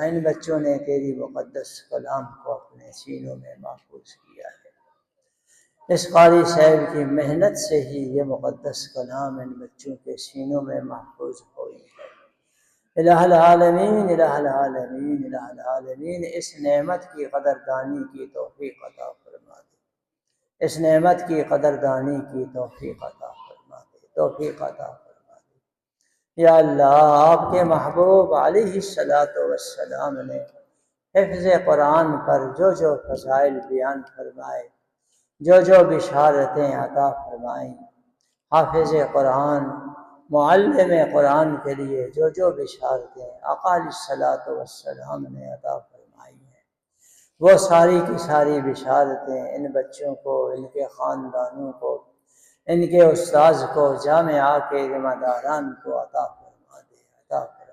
ان بچوں نے تیری مقدس کلام کو اپنے سینوں میں محفوظ کیا ہے۔ اس قاری صاحب کی محنت سے ہی یہ مقدس کلام ان بچوں کے سینوں میں محفوظ ہوئی ہے۔ الہ العالمین، الہ العالمین، الہ العالمین، اس نعمت کی قدردانی کی توفیق عطا فرما دے، اس نعمت کی قدردانی کی توفیق عطا فرما دے، توفیق عطا فرما دے۔ یا اللہ، آپ کے محبوب علیہ السلام نے حفظ قرآن پر جو جو فضائل بیان فرمائے، جو جو بشارتیں عطا فرمائیں، حافظ قرآن، معلم قرآن کے لیے جو جو بشارتیں آقا علیہ السلام نے عطا فرمائی ہیں، وہ ساری کی ساری بشارتیں ان بچوں کو، ان کے خاندانوں کو، ان کے استاذ کو، جامعہ کے ذمہ داران کو عطا فرما دے، عطا فرما دے۔